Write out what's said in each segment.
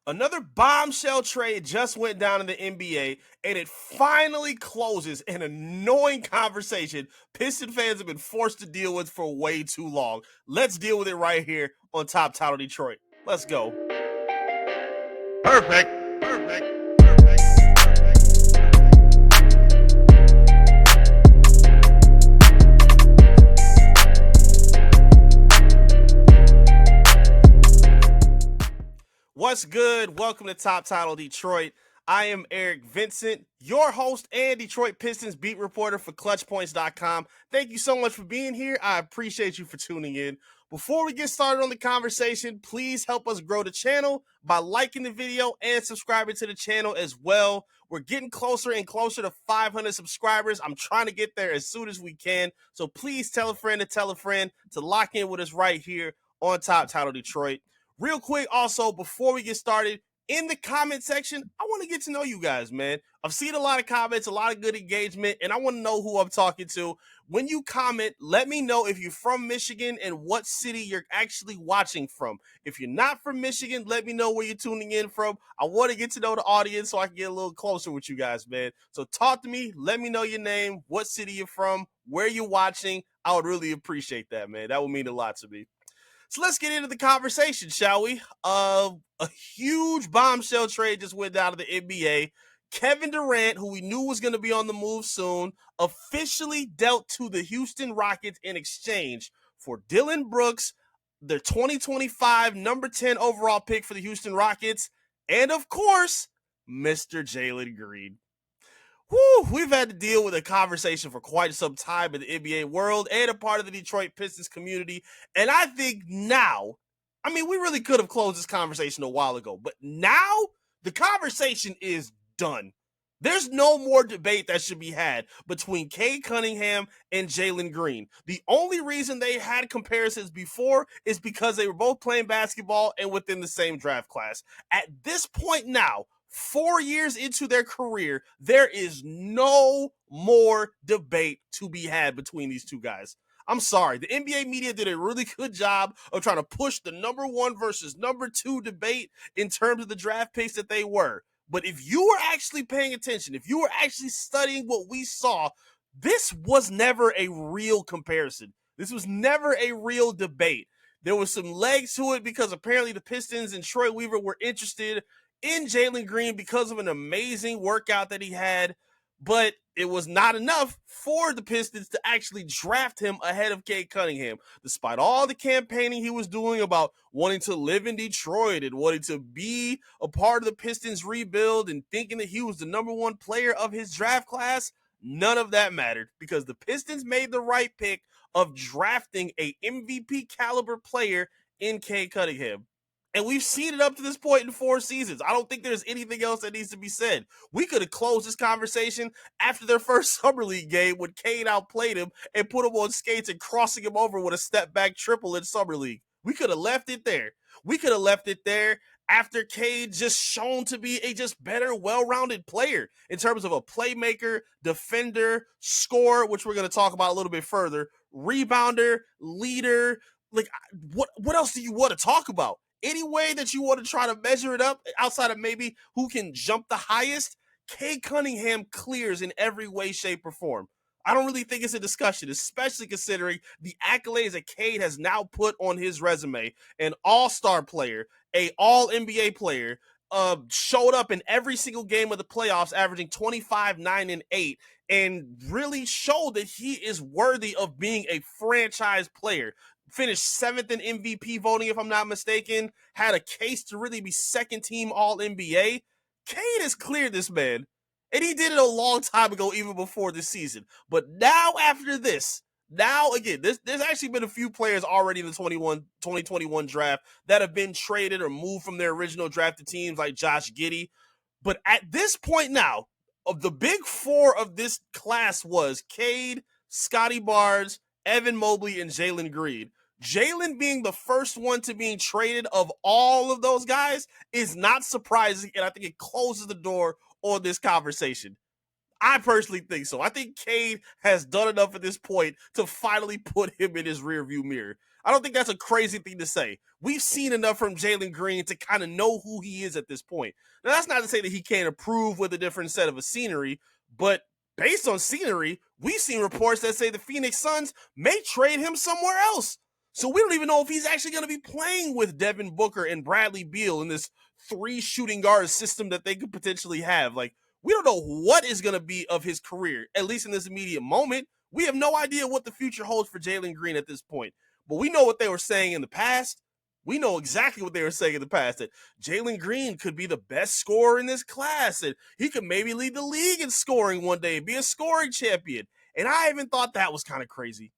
Another bombshell trade just went down in the NBA, and it finally closes an annoying conversation Piston fans have been forced to deal with for way too long. Let's deal with it right here on Top Title Detroit. Let's go. Perfect. What's good? Welcome to Top Title Detroit. I am Eric Vincent, your host and Detroit Pistons beat reporter for ClutchPoints.com. Thank you so much for being here. I appreciate you for tuning in. Before we get started on the conversation, please help us grow the channel by liking the video and subscribing to the channel as well. We're getting closer and closer to 500 subscribers. I'm trying to get there as soon as we can. So please tell a friend to lock in with us right here on Top Title Detroit. Real quick, also, before we get started, in the comment section, I want to get to know you guys, man. I've seen a lot of comments, a lot of good engagement, and I want to know who I'm talking to. When you comment, let me know if you're from Michigan and what city you're actually watching from. If you're not from Michigan, let me know where you're tuning in from. I want to get to know the audience so I can get a little closer with you guys, man. So talk to me. Let me know your name, what city you're from, where you're watching. I would really appreciate that, man. That would mean a lot to me. So let's get into the conversation, shall we? A huge bombshell trade just went down to the NBA. Kevin Durant, who we knew was going to be on the move soon, officially dealt to the Houston Rockets in exchange for Dillon Brooks, their 2025 number 10 overall pick for the Houston Rockets, and of course, Mr. Jalen Green. We've had to deal with a conversation for quite some time in the NBA world and a part of the Detroit Pistons community. And I think now, we really could have closed this conversation a while ago, but now the conversation is done. There's no more debate that should be had between Cade Cunningham and Jalen Green. The only reason they had comparisons before is because they were both playing basketball and within the same draft class. At this point now, 4 years into their career, there is no more debate to be had between these two guys. I'm sorry. The NBA media did a really good job of trying to push the number one versus number two debate in terms of the draft picks that they were. But if you were actually paying attention, if you were actually studying what we saw, this was never a real comparison. This was never a real debate. There was some legs to it because apparently the Pistons and Troy Weaver were interested in Jalen Green because of an amazing workout that he had, but it was not enough for the Pistons to actually draft him ahead of Cade Cunningham, despite all the campaigning he was doing about wanting to live in Detroit and wanting to be a part of the Pistons rebuild and thinking that he was the number one player of his draft class. None of that mattered because the Pistons made the right pick of drafting a MVP caliber player in Cade Cunningham. And we've seen it up to this point in 4 seasons. I don't think there's anything else that needs to be said. We could have closed this conversation after their first Summer League game when Cade outplayed him and put him on skates and crossing him over with a step-back triple in Summer League. We could have left it there. We could have left it there after Cade just shown to be a just better, well-rounded player in terms of a playmaker, defender, scorer, which we're going to talk about a little bit further, rebounder, leader. Like, what else do you want to talk about? Any way that you want to try to measure it up outside of maybe who can jump the highest, Cade Cunningham clears in every way, shape, or form. I don't really think it's a discussion, especially considering the accolades that Cade has now put on his resume. An all-star player, a all-NBA player, showed up in every single game of the playoffs, averaging 25, 9, and 8, and really showed that he is worthy of being a franchise player. Finished 7th in MVP voting, if I'm not mistaken, had a case to really be second team All-NBA. Cade has cleared this man, and he did it a long time ago, even before this season. But now, after this, again, there's actually been a few players already in the 2021 draft that have been traded or moved from their original drafted teams, like Josh Giddey. But at this point now, of the big four of this class was Cade, Scotty Barnes, Evan Mobley, and Jalen Green. Jalen being the first one to being traded of all of those guys is not surprising, and I think it closes the door on this conversation. I personally think so. I think Cade has done enough at this point to finally put him in his rearview mirror. I don't think that's a crazy thing to say. We've seen enough from Jalen Green to kind of know who he is at this point. Now, that's not to say that he can't improve with a different set of a scenery, but based on scenery, we've seen reports that say the Phoenix Suns may trade him somewhere else. So we don't even know if he's actually going to be playing with Devin Booker and Bradley Beal in this 3 shooting guard system that they could potentially have. Like, we don't know what is going to be of his career, at least in this immediate moment. We have no idea what the future holds for Jalen Green at this point. But we know what they were saying in the past. We know exactly what they were saying in the past, that Jalen Green could be the best scorer in this class, and he could maybe lead the league in scoring one day, be a scoring champion. And I even thought that was kind of crazy.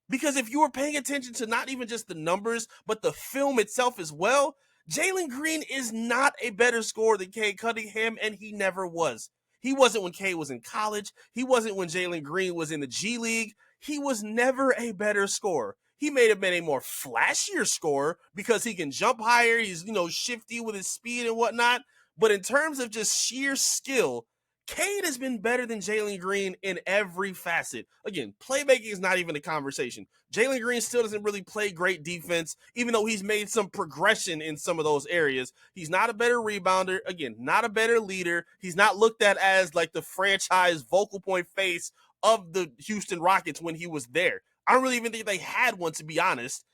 Because if you were paying attention to not even just the numbers, but the film itself as well, Jalen Green is not a better scorer than Cade Cunningham, and he never was. He wasn't when Cade was in college. He wasn't when Jalen Green was in the G League. He was never a better scorer. He may have been a more flashier scorer because he can jump higher. He's, shifty with his speed and whatnot. But in terms of just sheer skill, Cade has been better than Jalen Green in every facet. Again, playmaking is not even a conversation. Jalen Green still doesn't really play great defense, even though he's made some progression in some of those areas. He's not a better rebounder. Again, not a better leader. He's not looked at as like the franchise vocal point face of the Houston Rockets when he was there. I don't really even think they had one, to be honest.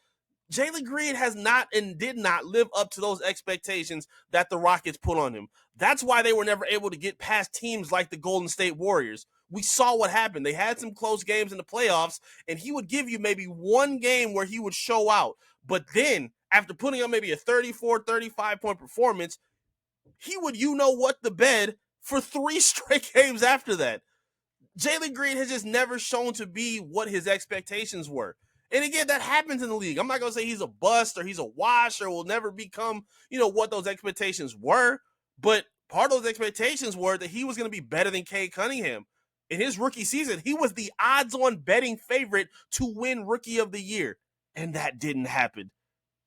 Jalen Green has not and did not live up to those expectations that the Rockets put on him. That's why they were never able to get past teams like the Golden State Warriors. We saw what happened. They had some close games in the playoffs, and he would give you maybe one game where he would show out. But then, after putting on maybe a 34, 35-point performance, he would the bed for 3 straight games after that. Jalen Green has just never shown to be what his expectations were. And again, that happens in the league. I'm not going to say he's a bust or he's a wash or will never become, what those expectations were. But part of those expectations were that he was going to be better than Cade Cunningham. In his rookie season, he was the odds-on betting favorite to win Rookie of the Year. And that didn't happen.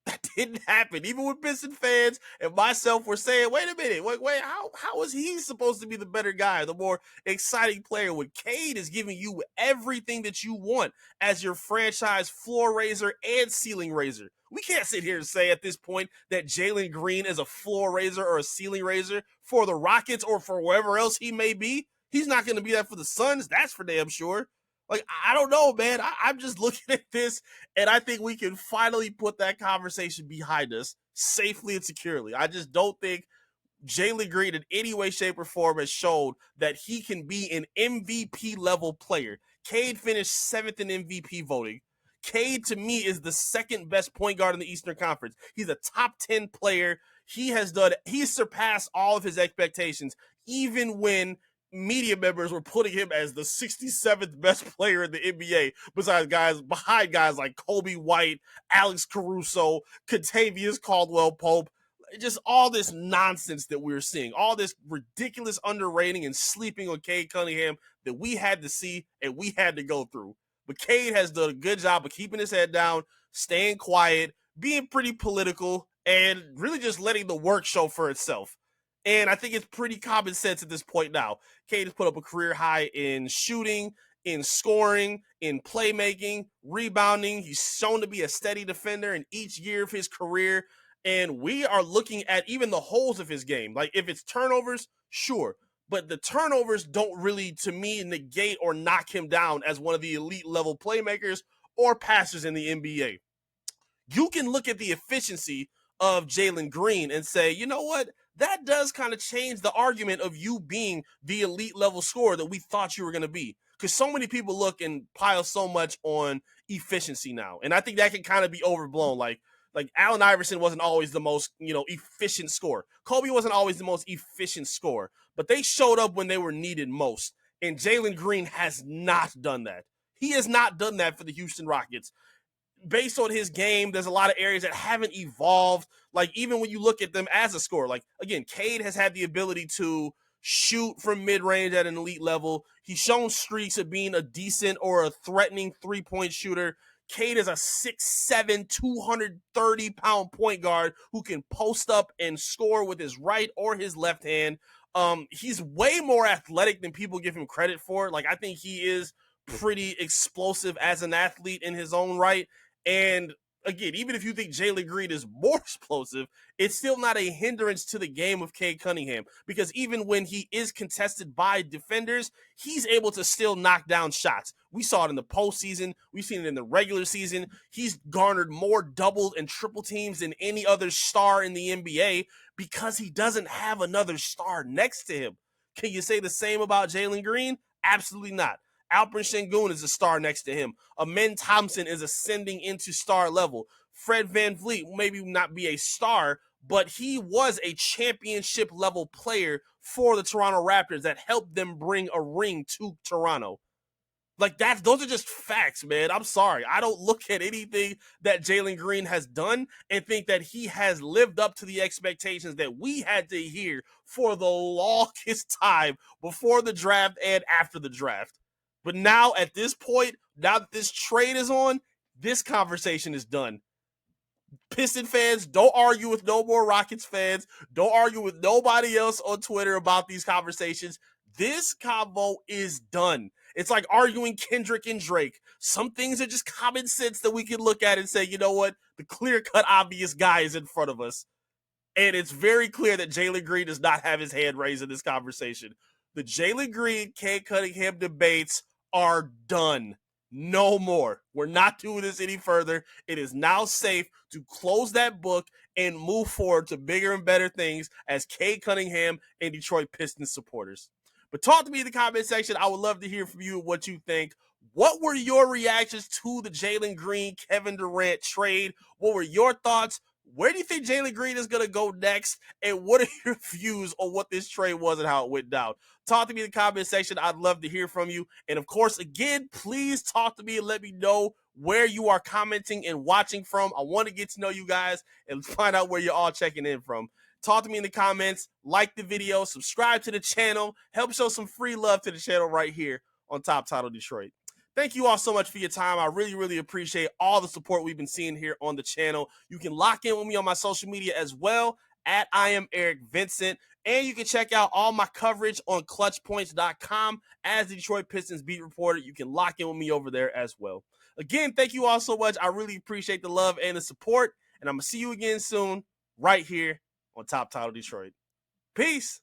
That didn't happen. Even when Pistons fans and myself were saying, wait a minute, wait, how is he supposed to be the better guy, the more exciting player, when Cade is giving you everything that you want as your franchise floor raiser and ceiling raiser? We can't sit here and say at this point that Jalen Green is a floor raiser or a ceiling raiser for the Rockets or for wherever else he may be. He's not going to be that for the Suns. That's for damn sure. Like, I don't know, man. I'm just looking at this, and I think we can finally put that conversation behind us safely and securely. I just don't think Jalen Green in any way, shape, or form has showed that he can be an MVP-level player. Cade finished 7th in MVP voting. Cade, to me, is the second best point guard in the Eastern Conference. He's a top 10 player. He's surpassed all of his expectations, even when media members were putting him as the 67th best player in the NBA, behind guys like Kobe White, Alex Caruso, Kentavious Caldwell-Pope. Just all this nonsense that we're seeing, all this ridiculous underrating and sleeping on Cade Cunningham that we had to see and we had to go through. But Cade has done a good job of keeping his head down, staying quiet, being pretty political, and really just letting the work show for itself. And I think it's pretty common sense at this point now. Cade has put up a career high in shooting, in scoring, in playmaking, rebounding. He's shown to be a steady defender in each year of his career. And we are looking at even the holes of his game. Like, if it's turnovers, sure. But the turnovers don't really, to me, negate or knock him down as one of the elite level playmakers or passers in the NBA. You can look at the efficiency of Jalen Green and say, you know what? That does kind of change the argument of you being the elite level scorer that we thought you were going to be. Because so many people look and pile so much on efficiency now. And I think that can kind of be overblown. Like Allen Iverson wasn't always the most, efficient scorer. Kobe wasn't always the most efficient scorer. But they showed up when they were needed most. And Jalen Green has not done that. He has not done that for the Houston Rockets. Based on his game, there's a lot of areas that haven't evolved. Like, even when you look at them as a scorer, like, again, Cade has had the ability to shoot from mid-range at an elite level. He's shown streaks of being a decent or a threatening three-point shooter. Cade is a 6'7", 230-pound point guard who can post up and score with his right or his left hand. He's way more athletic than people give him credit for. Like, I think he is pretty explosive as an athlete in his own right. And again, even if you think Jalen Green is more explosive, it's still not a hindrance to the game of Cade Cunningham, because even when he is contested by defenders, he's able to still knock down shots. We saw it in the postseason. We've seen it in the regular season. He's garnered more double and triple teams than any other star in the NBA because he doesn't have another star next to him. Can you say the same about Jalen Green? Absolutely not. Alperen Sengun is a star next to him. Amen Thompson is ascending into star level. Fred VanVleet maybe not be a star, but he was a championship level player for the Toronto Raptors that helped them bring a ring to Toronto. Like, those are just facts, man. I'm sorry. I don't look at anything that Jalen Green has done and think that he has lived up to the expectations that we had to hear for the longest time before the draft and after the draft. But now, at this point, now that this trade is on, this conversation is done. Piston fans, don't argue with no more Rockets fans. Don't argue with nobody else on Twitter about these conversations. This convo is done. It's like arguing Kendrick and Drake. Some things are just common sense that we can look at and say, you know what? The clear-cut, obvious guy is in front of us. And it's very clear that Jalen Green does not have his hand raised in this conversation. The Jalen Green, Cade Cunningham debates are done. No more. We're not doing this any further. It is now safe to close that book and move forward to bigger and better things as Cade Cunningham and Detroit Pistons supporters. But talk to me in the comment section. I would love to hear from you what you think. What were your reactions to the Jalen Green, Kevin Durant trade? What were your thoughts? Where do you think Jalen Green is going to go next? And what are your views on what this trade was and how it went down? Talk to me in the comment section. I'd love to hear from you. And of course, again, please talk to me and let me know where you are commenting and watching from. I want to get to know you guys and find out where you're all checking in from. Talk to me in the comments, like the video, subscribe to the channel, help show some free love to the channel right here on Top Title Detroit. Thank you all so much for your time. I really, really appreciate all the support we've been seeing here on the channel. You can lock in with me on my social media as well, at I am Eric Vincent. And you can check out all my coverage on clutchpoints.com as the Detroit Pistons beat reporter. You can lock in with me over there as well. Again, thank you all so much. I really appreciate the love and the support. And I'm going to see you again soon right here on Top Title Detroit. Peace.